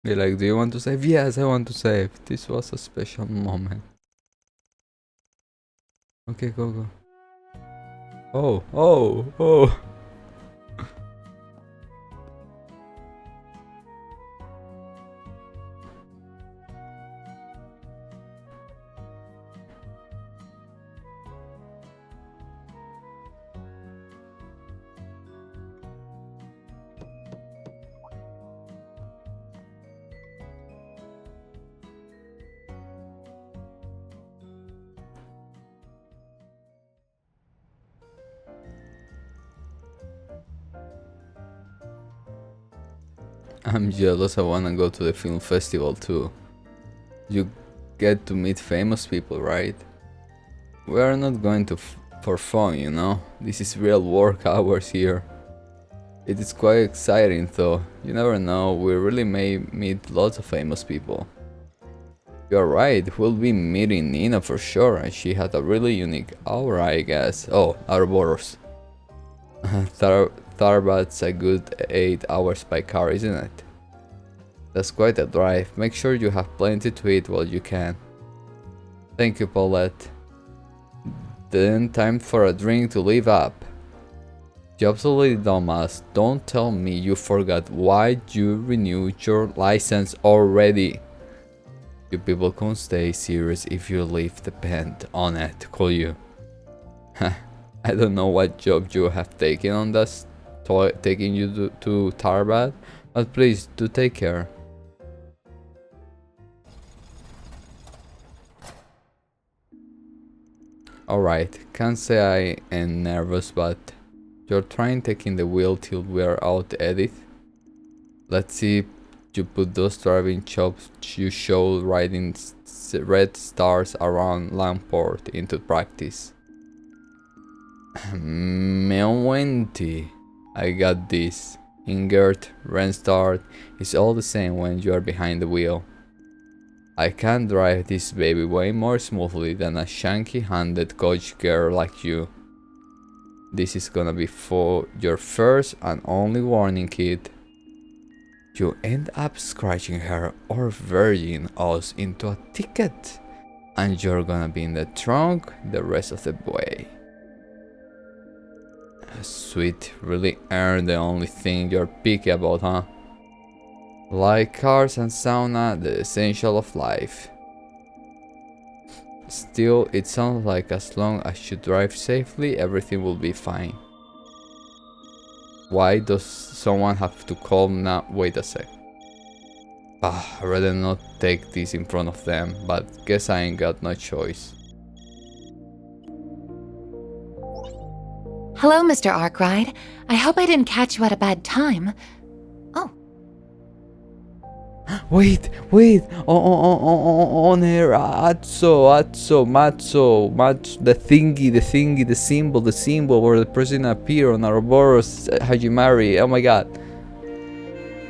Be like, do you want to save? Yes, I want to save. This was a special moment. Okay, go, go. Oh, oh, oh. I'm jealous. I wanna go to the film festival too. You get to meet famous people, right? We are not going to for fun, you know? This is real work hours here. It is quite exciting though. You never know, we really may meet lots of famous people. You're right, we'll be meeting Nina for sure, and she had a really unique aura, I guess. Oh, Ouroboros. Tharbat's a good 8 hours by car, isn't it? That's quite a drive. Make sure you have plenty to eat while you can. Thank you, Paulette. Then time for a drink to live up. You absolutely dumbass. Don't tell me you forgot why you renewed your license already. You people can't stay serious if you leave depend on it, could you? I don't know what job you have taken on this, taking you to Tarbat, but please do take care. Alright, can't say I am nervous, but you're trying taking the wheel till we're out, Edith. Let's see you put those driving chops you showed riding red stars around Lamport into practice. Mewenti, I got this. Ingert, Renstart, it's all the same when you are behind the wheel. I can drive this baby way more smoothly than a shanky-handed coach girl like you. This is gonna be for your first and only warning, kid. You end up scratching her or verging us into a ticket, and you're gonna be in the trunk the rest of the way. Sweet, really ain't the only thing you're picky about, huh? Like cars and sauna, the essential of life. Still, it sounds like as long as you drive safely, everything will be fine. Why does someone have to call now? Wait a sec. I'd rather not take this in front of them, but guess I ain't got no choice. Hello, Mr. Arkwright. I hope I didn't catch you at a bad time. Oh. Wait, on her, Matzo, the thingy, the symbol where the person appear on Ouroboros Hajimari, oh my god.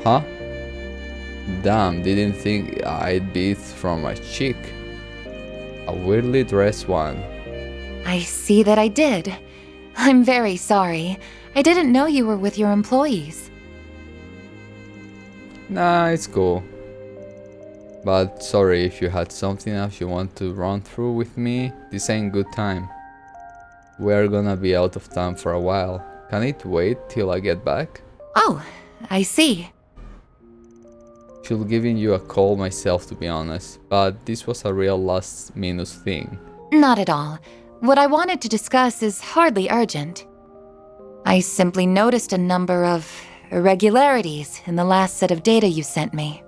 Huh? Damn, didn't think I'd be from a chick. A weirdly dressed one. I see that I did. I'm very sorry. I didn't know you were with your employees. Nah, it's cool. But sorry if you had something else you want to run through with me. This ain't good time. We're gonna be out of town for a while. Can it wait till I get back? Oh, I see. Should giving you a call myself, to be honest, but this was a real last minute thing. Not at all. What I wanted to discuss is hardly urgent. I simply noticed a number of irregularities in the last set of data you sent me.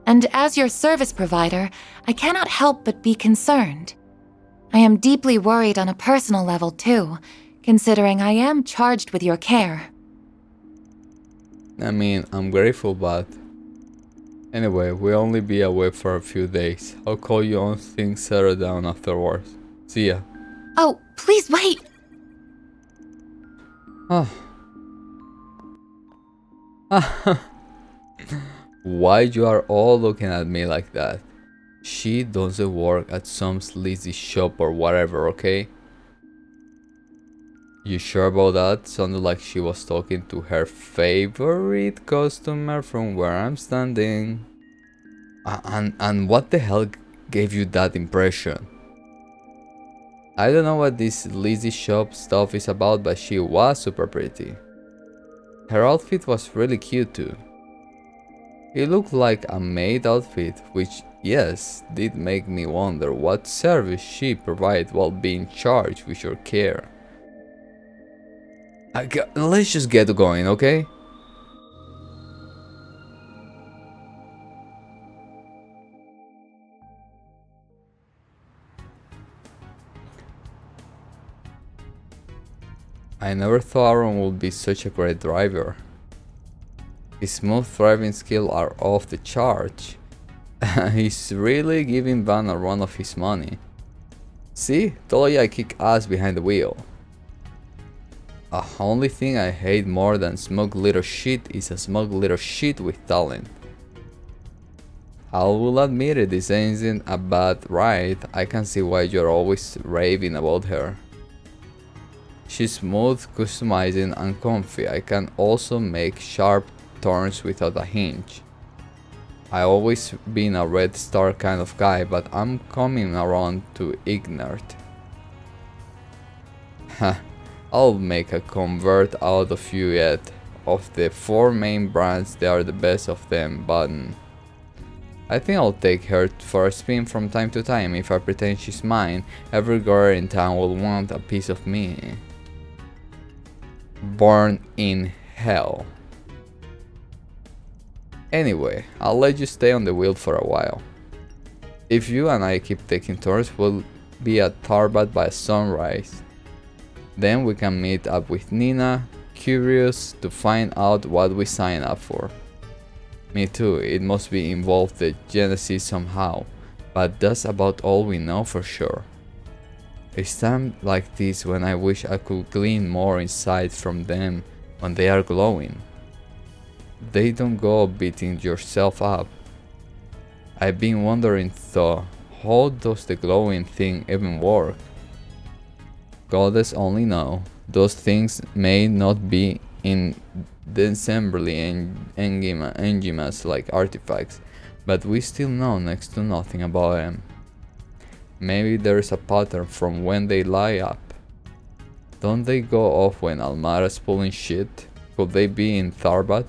And as your service provider, I cannot help but be concerned. I am deeply worried on a personal level too, considering I am charged with your care. I mean, I'm grateful, but... Anyway, we'll only be away for a few days. I'll call you on things settle down afterwards. See ya. Oh, please wait! Why you are all looking at me like that? She doesn't work at some sleazy shop or whatever, okay? You sure about that? Sounded like she was talking to her favorite customer from where I'm standing. And what the hell gave you that impression? I don't know what this Lizzie shop stuff is about, but she was super pretty. Her outfit was really cute too. It looked like a maid outfit, which, yes, did make me wonder what service she provided while being charged with your care. Let's just get going, okay? I never thought Aaron would be such a great driver. His smooth driving skills are off the charts. He's really giving Van a run of his money. See? Told you I kick ass behind the wheel. The only thing I hate more than smug little shit is a smug little shit with talent. I will admit it, this isn't a bad ride. I can see why you're always raving about her. She's smooth, customizing, and comfy. I can also make sharp turns without a hinge. I always been a red star kind of guy, but I'm coming around to ignorant. I'll make a convert out of you yet. Of the 4 main brands, they are the best of them, but I think I'll take her for a spin from time to time. If I pretend she's mine, every girl in town will want a piece of me. Born in hell. Anyway, I'll let you stay on the wheel for a while. If you and I keep taking turns, we'll be at Tarbat by sunrise. Then we can meet up with Nina, curious to find out what we sign up for. Me too, it must be involved the Jessy somehow, but that's about all we know for sure. It's times like this when I wish I could glean more insight from them when they are glowing. They don't go beating yourself up. I've been wondering though, how does the glowing thing even work? Goddess only know. Those things may not be in the assembly enigmas like artifacts, but we still know next to nothing about them. Maybe there's a pattern from when they light up. Don't they go off when Almara's pulling shit? Could they be in Tarbat?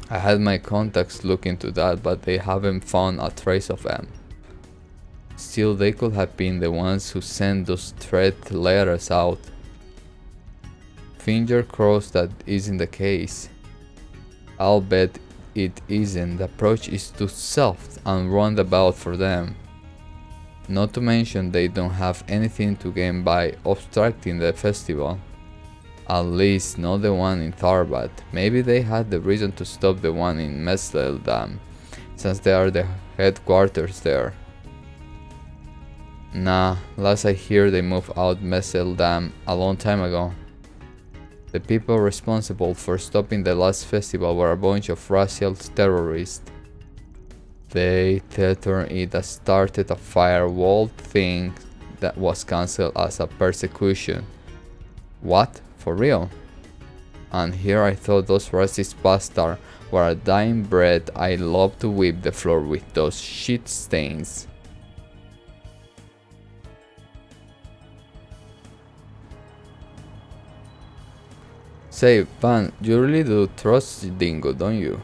I had my contacts look into that, but they haven't found a trace of them. Still, they could have been the ones who sent those threat letters out. Finger crossed that isn't the case. I'll bet it isn't. The approach is too soft and roundabout for them. Not to mention they don't have anything to gain by obstructing the festival. At least not the one in Tarbat. Maybe they had the reason to stop the one in Messeldam, since they are the headquarters there. Nah, last I hear they moved out Messeldam a long time ago. The people responsible for stopping the last festival were a bunch of racial terrorists. They turned it and started a firewall thing that was cancelled as a persecution. What? For real? And here I thought those racist bastards were a dying breed. I love to whip the floor with those shit stains. Say, Van, you really do trust Dingo, don't you?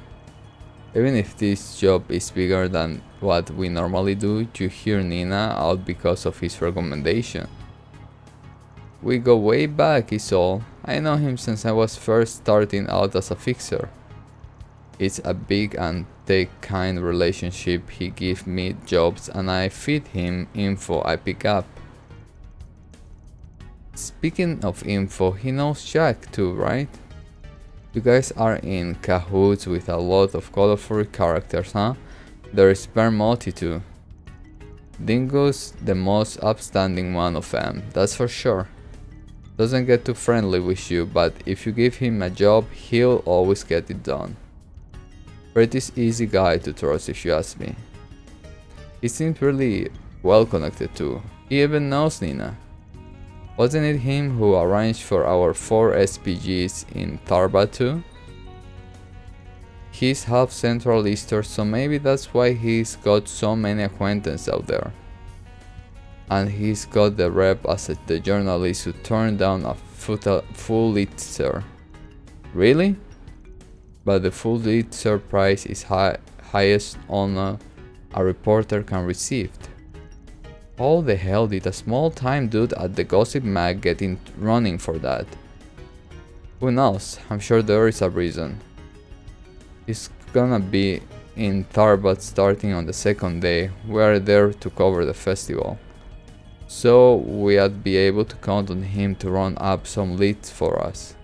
Even if this job is bigger than what we normally do, you hear Nina out because of his recommendation. We go way back is all. I know him since I was first starting out as a fixer. It's a big and take kind relationship. He gives me jobs and I feed him info I pick up. Speaking of info, he knows Jack too, right? You guys are in cahoots with a lot of colorful characters, huh? There is Permotti too. Dingo's the most upstanding one of them, that's for sure. Doesn't get too friendly with you, but if you give him a job, he'll always get it done. Pretty easy guy to trust if you ask me. He seems really well connected too. He even knows Nina. Wasn't it him who arranged for our 4 SPGs in Tarbat too? He's half Central Eastern, so maybe that's why he's got so many acquaintances out there. And he's got the rep as the journalist who turned down a Pulitzer. Really? But the Pulitzer prize is highest honor a reporter can receive. How the hell did a small-time dude at the Gossip Mag get in running for that? Who knows? I'm sure there is a reason. He's gonna be in Tarbat starting on the second day. We are there to cover the festival. So we'd be able to count on him to run up some leads for us.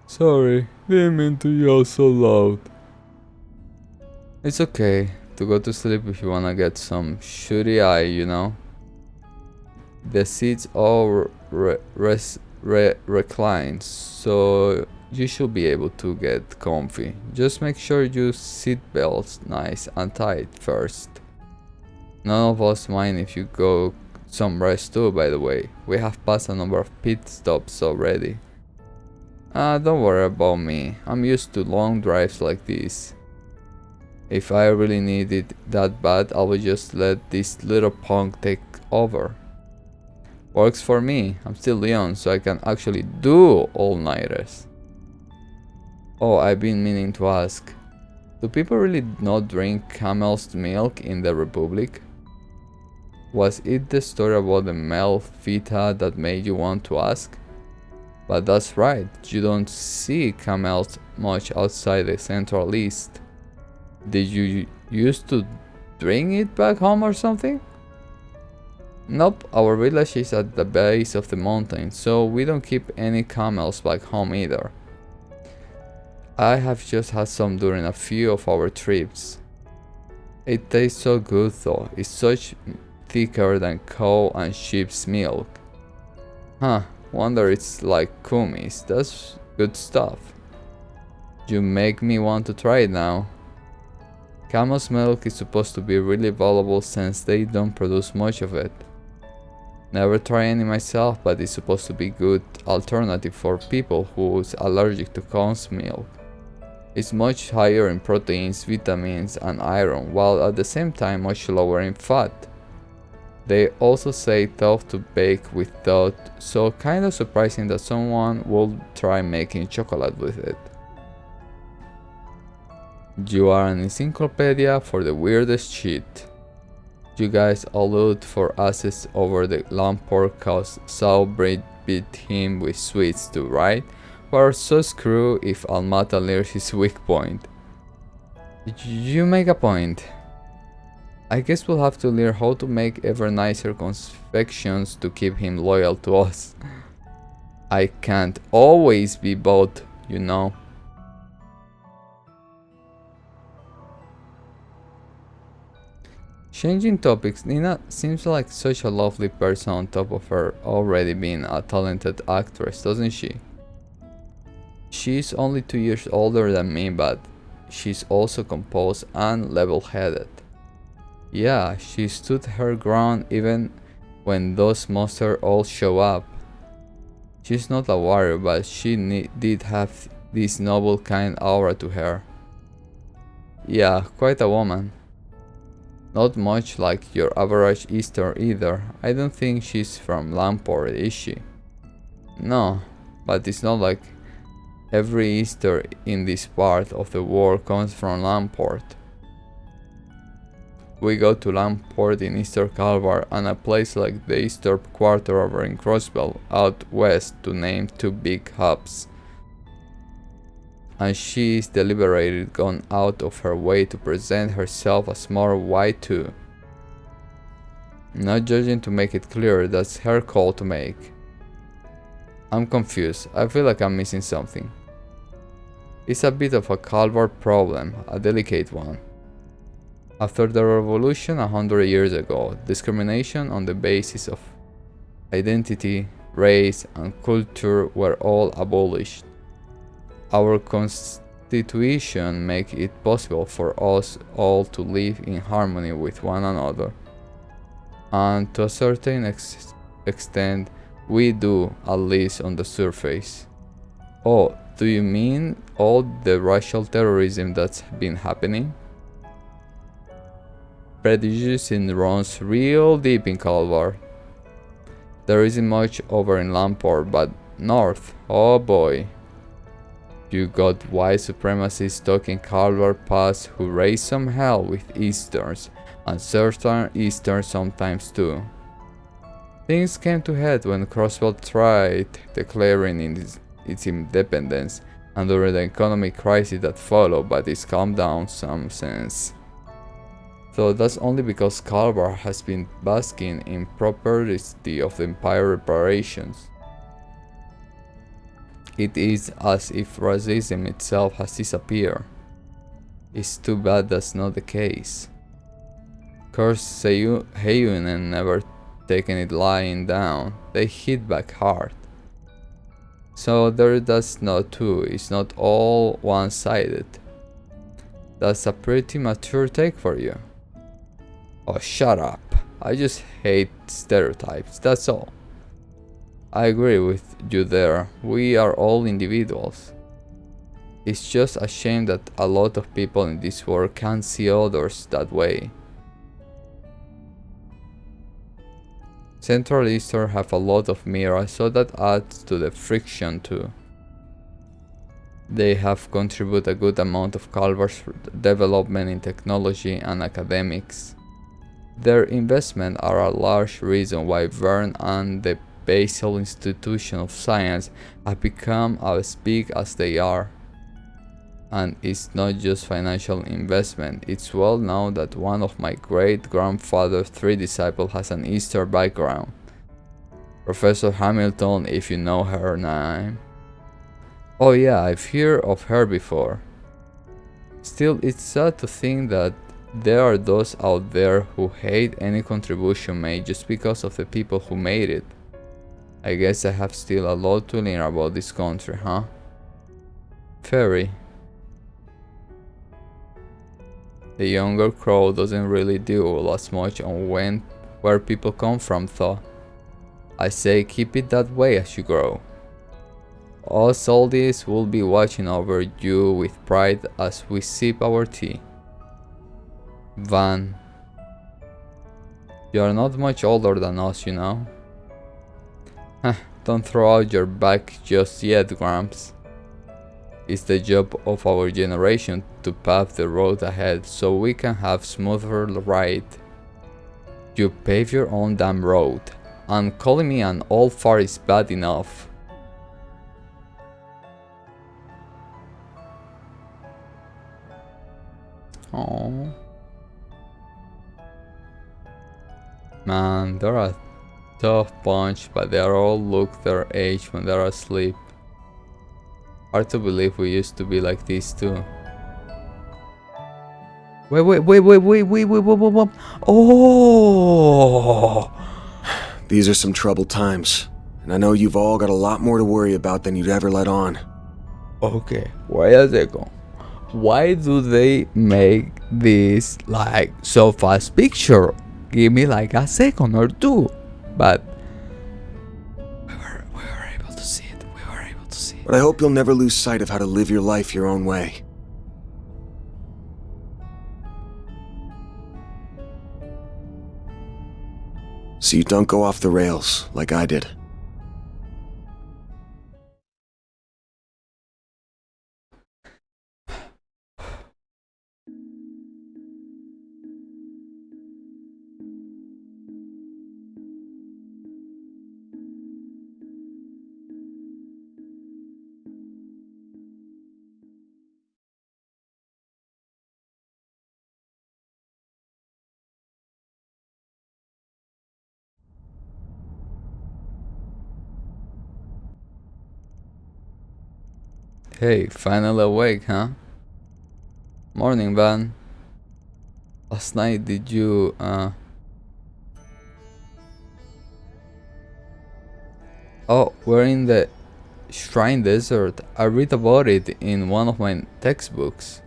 Sorry, didn't mean to yell so loud. It's okay to go to sleep if you wanna get some shooty eye, you know. The seats all recline, so you should be able to get comfy. Just make sure your seat belt's nice and tight first. None of us mind if you go some rest too, by the way. We have passed a number of pit stops already. Don't worry about me. I'm used to long drives like this. If I really need it that bad, I will just let this little punk take over. Works for me. I'm still young, so I can actually do all-nighters. Oh, I've been meaning to ask. Do people really not drink camel's milk in the Republic? Was it the story about the male feta that made you want to ask? But that's right, you don't see camels much outside the Central East. Did you used to drink it back home or something? Nope, our village is at the base of the mountain, so we don't keep any camels back home either. I have just had some during a few of our trips. It tastes so good though, it's such thicker than cow and sheep's milk. Huh, wonder it's like kumis, that's good stuff. You make me want to try it now. Camel's milk is supposed to be really valuable since they don't produce much of it. Never try any myself, but it's supposed to be good alternative for people who's allergic to cow's milk. It's much higher in proteins, vitamins and iron, while at the same time much lower in fat. They also say tough to bake without, so kinda surprising that someone would try making chocolate with it. You are an encyclopedia for the weirdest shit. You guys allude for assets over the Lamport cause Sawbridge beat him with sweets too, right? We're so screwed if Almata learns his weak point. You make a point. I guess we'll have to learn how to make ever nicer confections to keep him loyal to us. I can't always be both, you know. Changing topics, Nina seems like such a lovely person on top of her already being a talented actress, doesn't she? She's only 2 years older than me, but she's also composed and level-headed. Yeah, she stood her ground even when those monsters all show up. She's not a warrior, but she did have this noble kind aura to her. Yeah, quite a woman. Not much like your average Easter either. I don't think she's from Lamport, is she? No, but it's not like every Easter in this part of the world comes from Lamport. We go to Lamport in Easter Calvar and a place like the Easter Quarter over in Crossbell out west to name two big hubs. And she is deliberately gone out of her way to present herself as more white too. Not judging to make it clear, that's her call to make. I'm confused, I feel like I'm missing something. It's a bit of a Calvert problem, a delicate one. After the revolution 100 years ago, discrimination on the basis of identity race, and culture were all abolished. Our constitution makes it possible for us all to live in harmony with one another. And to a certain extent, we do, at least on the surface. Oh, do you mean all the racial terrorism that's been happening? Prejudice runs real deep in Calvar. There isn't much over in Lamport, but north, oh boy. You got white supremacists stuck in Calvar Pass who raise some hell with Easterns, and certain Easterns sometimes too. Things came to head when Crossbelt tried declaring its independence, and during the economic crisis that followed, but it's calmed down some since. Though that's only because Calvar has been basking in prosperity of the Empire reparations. It is as if racism itself has disappeared. It's too bad that's not the case. Curse Heyunen never taken it lying down, they hit back hard. So that's not true, it's not all one-sided. That's a pretty mature take for you. Oh, shut up. I just hate stereotypes, that's all. I agree with you there. We are all individuals. It's just a shame that a lot of people in this world can't see others that way. Central Eastern have a lot of mirrors, so that adds to the friction too. They have contributed a good amount of Calvar's development in technology and academics. Their investments are a large reason why Vern and the Basel Institution of Science have become as big as they are. And it's not just financial investment, it's well known that one of my great-grandfather's 3 disciples has an Eastern background. Professor Hamilton, if you know her name. Oh yeah, I've heard of her before. Still, it's sad to think that there are those out there who hate any contribution made just because of the people who made it. I guess I have still a lot to learn about this country, huh? Ferry. The younger crowd doesn't really deal as much on where people come from though. I say keep it that way as you grow. Us oldies will be watching over you with pride as we sip our tea. Van. You are not much older than us, you know. Don't throw out your back just yet, Gramps. It's the job of our generation to pave the road ahead so we can have smoother ride. You pave your own damn road, and calling me an old fart is bad enough. Oh, man, they're a tough bunch, but they all look their age when they're asleep. Hard to believe we used to be like this too. Wait. Oh! These are some troubled times, and I know you've all got a lot more to worry about than you'd ever let on. Okay, wait a second. Why do they make this like so fast picture? Give me like a second or two. But we were able to see it. But I hope you'll never lose sight of how to live your life your own way. So you don't go off the rails like I did. Hey, finally awake, huh? Morning, Van. Last night did you Oh, we're in the Shrine Desert. I read about it in one of my textbooks.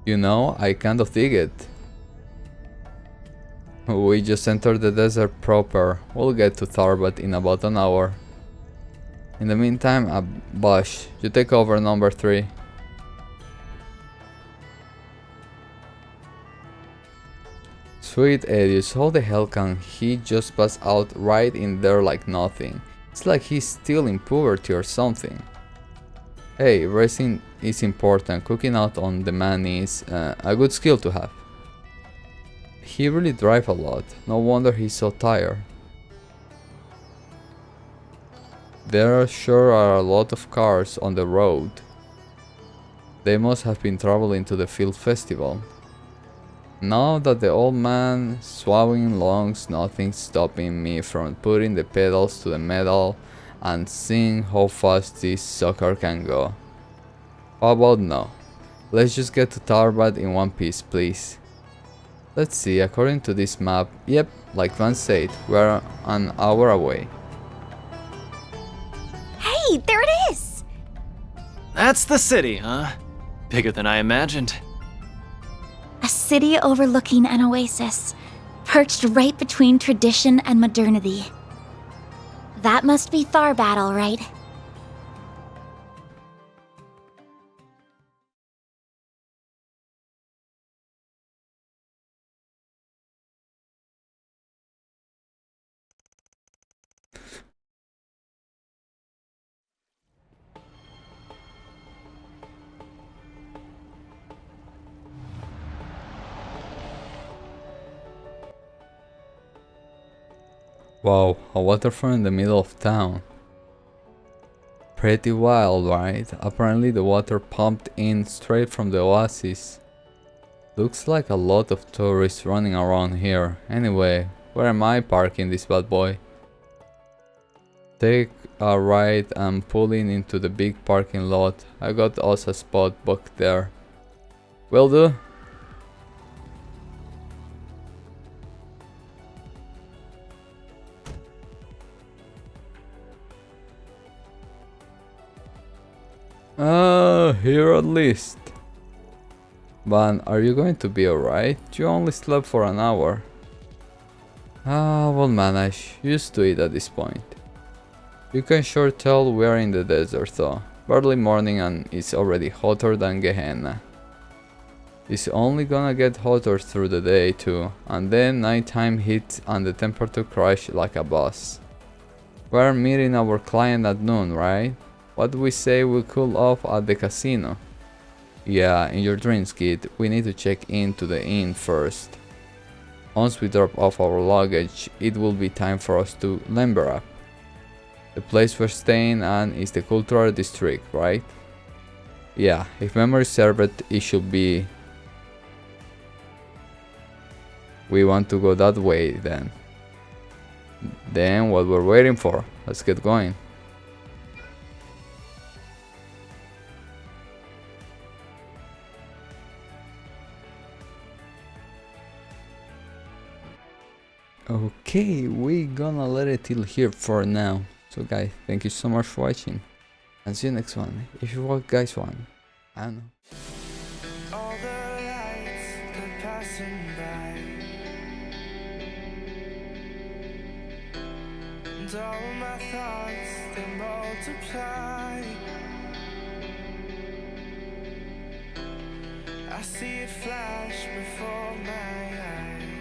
You know, I kind of dig it. We just entered the desert proper. We'll get to Tharbat in about an hour. In the meantime, Bosch, you take over number 3. Sweet Edius, how the hell can he just pass out right in there like nothing? It's like he's still in puberty or something. Hey, racing is important, cooking out on demand is a good skill to have. He really drives a lot, no wonder he's so tired. There sure are a lot of cars on the road. They must have been traveling to the field festival. Now that the old man swallowing along's nothing stopping me from putting the pedals to the metal and seeing how fast this sucker can go. How about no? Let's just get to Tharbat in one piece, please. Let's see, according to this map, yep, like Van said, we're an hour away. Hey, there it is! That's the city, huh? Bigger than I imagined. A city overlooking an oasis, perched right between tradition and modernity. That must be Tharbat, all right. Wow, a waterfront in the middle of town. Pretty wild, right? Apparently the water pumped in straight from the oasis. Looks like a lot of tourists running around here. Anyway, where am I parking this bad boy? Take a right and pull in into the big parking lot. I got us a spot booked there. Will do. Here at least. Van, are you going to be alright? You only slept for an hour. We'll manage. Used to it at this point. You can sure tell we're in the desert though. Barely morning and it's already hotter than Gehenna. It's only gonna get hotter through the day too, and then nighttime hits and the temperature crashes like a boss. We're meeting our client at noon, right? What do we say we cool off at the casino? Yeah, in your dreams, kid, we need to check into the inn first. Once we drop off our luggage, it will be time for us to limber up. The place we're staying at is the cultural district, right? Yeah, if memory served, it should be. We want to go that way then. Then what we're waiting for? Let's get going. Okay, we gonna let it till here for now. So guys, thank you so much for watching, and see you next one. If you guys want, I don't know. All the lights, they're passing by, and all my thoughts, they multiply. I see it flash before my eyes.